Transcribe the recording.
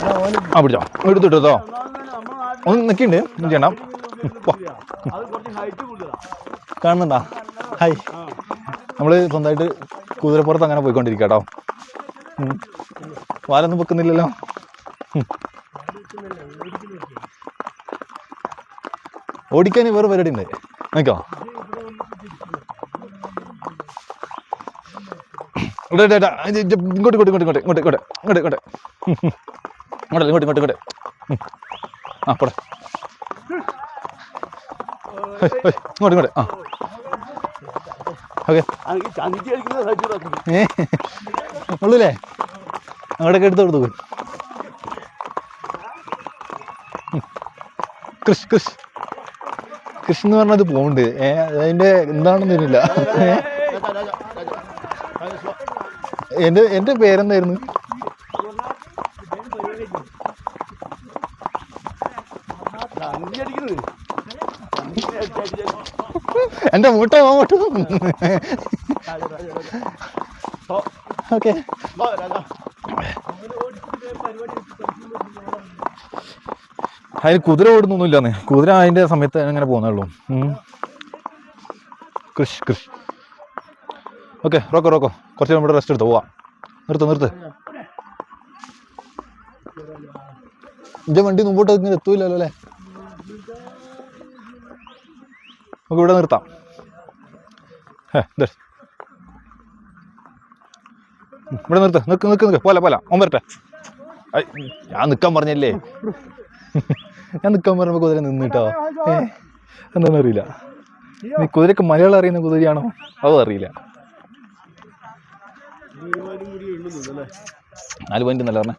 ആ പിടിച്ചോ എടുത്തിട്ടോ ഒന്ന് നിൽക്കുന്നുണ്ട് ഒന്നും ചെയ്യണം കാണുന്നുണ്ടാ ഹായ് നമ്മൾ സ്വന്തമായിട്ട് കുതിരപ്പുറത്ത് അങ്ങനെ പോയിക്കൊണ്ടിരിക്കുക കേട്ടോ വാലൊന്നും വെക്കുന്നില്ലല്ലോ ഓടിക്കാൻ വേറെ പരിപാടി ഉണ്ട് നോക്കോ ഇങ്ങോട്ട് ഇങ്ങോട്ട് ഇങ്ങോട്ട് ഇങ്ങോട്ട് ഇങ്ങോട്ട് ഇങ്ങോട്ട് ഇങ്ങോട്ട് ഇങ്ങോട്ട് ഇങ്ങോട്ട് ഇങ്ങോട്ട് ആ പോടെ ഇങ്ങോട്ട് ഇങ്ങോട്ട് ആ ഓക്കെ ഉള്ളൂല്ലേ അങ്ങോട്ടൊക്കെ എടുത്ത് കൊടുത്തു കൃഷ് കൃഷ് കൃഷ് എന്ന് പറഞ്ഞത് പോണ്ട് അതിന്റെ എന്താണെന്ന് തരില്ല എന്റെ പേരെന്തായിരുന്നു എന്റെ മൂട്ടോ ഓട്ടോ ഓക്കെ അതിന് കുതിര ഓടുന്നൊന്നുമില്ലാന്ന് കുതിര അതിന്റെ സമയത്ത് അങ്ങനെ പോകുന്നുള്ളൂ കൃഷ് കൃഷ് ഓക്കെ റോക്കോ റോക്കോ കുറച്ച് നമ്മുടെ റെസ്റ്റ് എടുത്ത് പോവാം നിർത്ത് ഇന്റെ വണ്ടി മുമ്പോട്ട് ഇങ്ങനെ എത്തൂല്ലല്ലോ അല്ലേ നമുക്ക് ഇവിടെ നിർത്താം ഇവിടെ നിർത്ത് നിക്ക് പോലെ ഓൻ വരട്ടെ ഞാൻ നിൽക്കാൻ പറഞ്ഞല്ലേ ഞാൻ നിൽക്കാൻ പറഞ്ഞപ്പോൾ കുതിര നിന്നിട്ടോ എന്താണെന്ന് അറിയില്ല നീ കുതിരക്ക് മലയാളം അറിയുന്ന കുതിരയാണോ അതും അറിയില്ല 4 പോയിന്റ് എന്നല്ല പറഞ്ഞേ